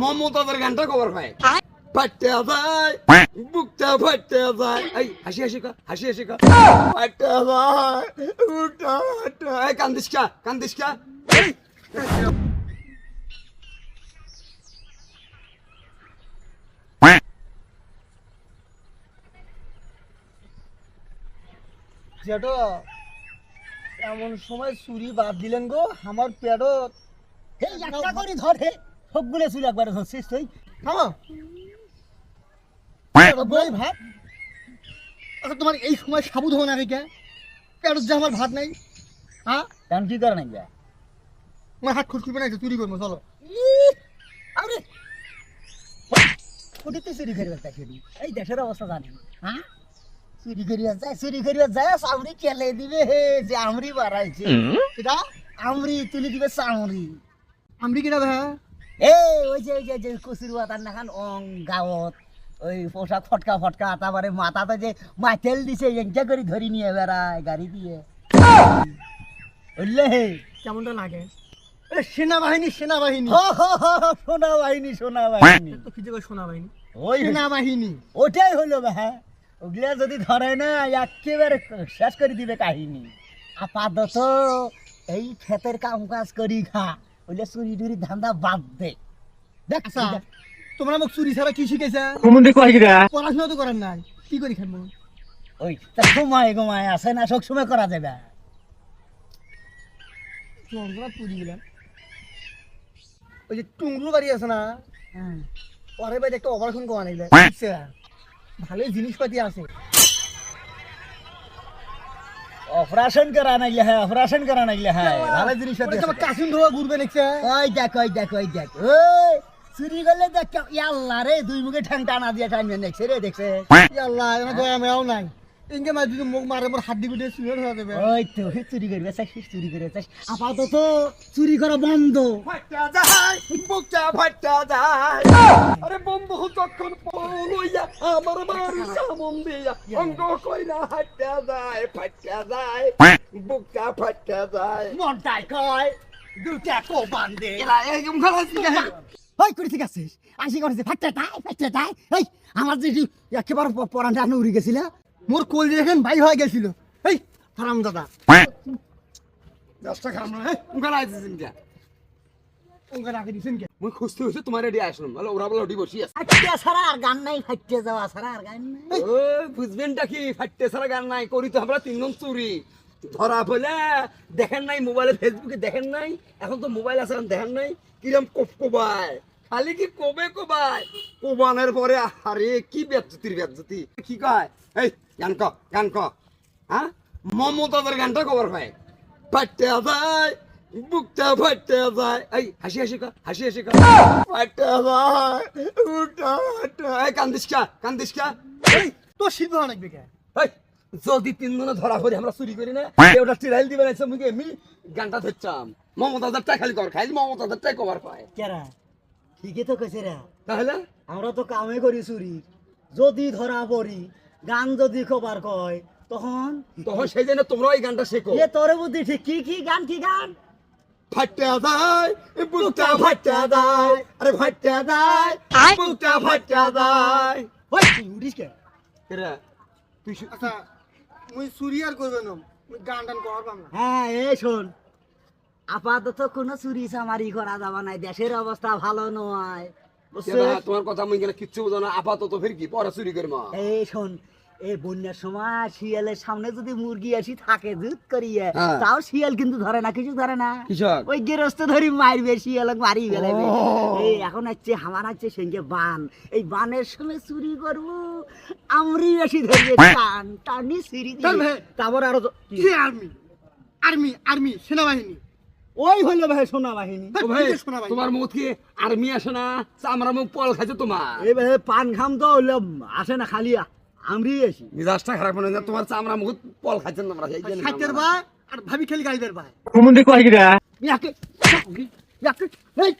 মমতাদের গানটা খবর পায় ফাটতে যায় বুকটা ফাটতে যায় এই হাসি হাসি কা হাসি হাসি কা ফাটতে যায় বুকটা ফাটতে এই কান্দিস কা এই যেটা এমন সময় চুরি বাদ দিলেন গো আমার পেটত এই একটা করে ধরে সবগুলো চুল একবারে ধরছিস তুই থামো বই ভাত আচ্ছা তোমার এই সময় সাবুত হবো না কে পেটত যে আমার ভাত নাই হ্যাঁ কারণ কি করে নাই আমার হাত খুঁজবে না চুরি করবো চলো আরে কোটিতে চুরি করিবার চাইছি এই দেশের অবস্থা জানি হ্যাঁ চুরি করিবার যায় চামড়ি কেলে দিবে হে যে আমরি বাড়াইছে এটা আমরি তুলি দিবে চামড়ি আমি কিনা ভাই এই ওই যে কচুর বাতার নাখান অং গাঁৱত ওই পোশাক ফটকা তারপরে মাথাতে যে মাইতেল দিছে এনটা করে ধরি নিয়ে বেড়ায় গাড়ি দিয়ে বুঝলে কেমনটা লাগে সেনাবাহিনী সোনাবাহিনী তো কি যে সেনাবাহিনী ওই সেনাবাহিনী ওটাই হলো ভাই ওগুলা যদি ধরে না একেবারে শেষ করে দিবে কাহিনী আপাতত এই ক্ষেতের কাম কাজ করি খা ওইলে চুরি টুরি ধান্দা বাদ দে দেখ আচ্ছা তোমরা মোক চুরি ছাড়া কি শিখেছে পড়াশোনা তো করেন নাই কি করি খাবো ওই তা ঘুমায় আছে না সব সময় করা যাবে তোমরা চুরি গেলাম ওই যে টুংরু বাড়ি আছে না পরের বাড়ি একটা অপারেশন করা নিলে ভালোই জিনিসপাতি আছে অপারেশন করা নাইলে হ্যাঁ ভালো জিনিস আছে তোমার কাসুন ধোয়া ঘুরবে দেখছে ওই দেখ ওই চুরি করলে দেখ আল্লাহ রে দুই মুখে ঠ্যাং টানা দিয়ে টানবে দেখছে রে দেখছে আল্লাহ এখানে দয়া মেয়াও নাই ইনকে মার যদি মুখ মারে মোর হাড্ডি গুটে চুরি হয়ে যাবে ওই তো চুরি করবে চাস আপাতত চুরি করা বন্ধ ফাটতে যায় বুকটা ফাটতে যায় আরে বন্ধু যখন পলইয়া আমার বাড়ি সামন দিয়া অঙ্গ কইরা হাটতে যায় ফাটতে যায় বুকটা ফাটতে যায় মনটাই কয় দুটা কো বান্ধে এলা এরকম খালাস কি ওই করে ঠিক আছে আসি করেছে ফাটতে তাই এই আমার যে একেবারে পরানটা উড়ে গেছিল মোর কোল দেখেন ভাই হয়ে গেছিল এই হারাম দাদা দশটা খারাপ না উঙ্গাল আইছিস কে ওকে রাখে দিছেন কে মুই খুঁজতে হইছে তোমার রেডি আসলাম বলে ওরা বলে ওডি বসি আছে ফাটতে ছাড়া আর গান নাই ফাটতে যাওয়া ছাড়া আর গান নাই ও বুঝবেনটা কি ফাটতে ছাড়া গান নাই করি তো আমরা তিনজন চুরি ধরা বলে দেখেন নাই মোবাইলে ফেসবুকে দেখেন নাই এখন তো মোবাইল আছে দেখেন নাই কিরম কোবায় খালি কি কোবায় কোবানের পরে আরে কি বেজ্জতি কি কয় এই গান ক হ্যাঁ মমতাদের গানটা খবর পায় ফাটতে যায় বুকটা ফাটতে যায় এই হাসি হাসি কা ফাটতে যায় বুকটা ফাটতে এই কান্দিস কা এই তো শিল্প অনেক বেকার এই যদি তিনজনে ধরা পড়ি আমরা চুরি করি না ওটা টিরাইল দিবে না মুখে এমনি গানটা ধরছাম মমতাদারটা খালি কর খালি মমতাদারটাই কভার পায় কেরা ঠিকই তো কইছে রে তাহলে আমরা তো কামে করি চুরি যদি ধরা পড়ি গান যদি খবর কয় তখন সেই জন্য তোমরা এই গানটা শেখো এ তোর বুদ্ধি ঠিক কি গান ফাটতে যায় বুকটা ফাটতে যায় আরে ফাটতে যায় বুকটা ফাটতে যায় ওই ইংলিশ কে এরা তুই আচ্ছা মুই চুরি আর করবে না মুই গান টান করার পাম না হ্যাঁ এই শোন আপাতত কোনো চুরি চামারি করা যাবে না দেশের অবস্থা ভালো নয় তোমার কথা মুই গেলে কিচ্ছু বুঝো না আপাতত ফির কি পরে চুরি করবো এই শোন এই বন্যার সময় শিয়ালের সামনে যদি মুরগি আসি থাকে জুত করিয়ে তাও শিয়াল কিন্তু ধরে না কিছু ধরে না ওই গেরস্ত ধরি মারবে শিয়ালক মারি ফেলাবে এই এখন হচ্ছে আমার হচ্ছে সঙ্গে বান এই বানের সময় চুরি করবো আমরি বেশি ধরবে টানি চুরি তারপর আরো আর্মি সেনাবাহিনী ওই হলো ভাই সেনাবাহিনী তোমার মুখ কি আর্মি আসে না চামড়া মুখ পল খাইছে তোমার এই ভাই পান খাম তো হইলো আসে না খালি আমরি আসি মিজাজটা খারাপ মনে হয় তোমার চামড়া মুখ পল খাইছেন তোমরা এই জন্য খাইতের ভাই আর ভাবি খালি গাইদের ভাই কুমুন্দি কই গিরা ইয়াকে ইয়াকে এই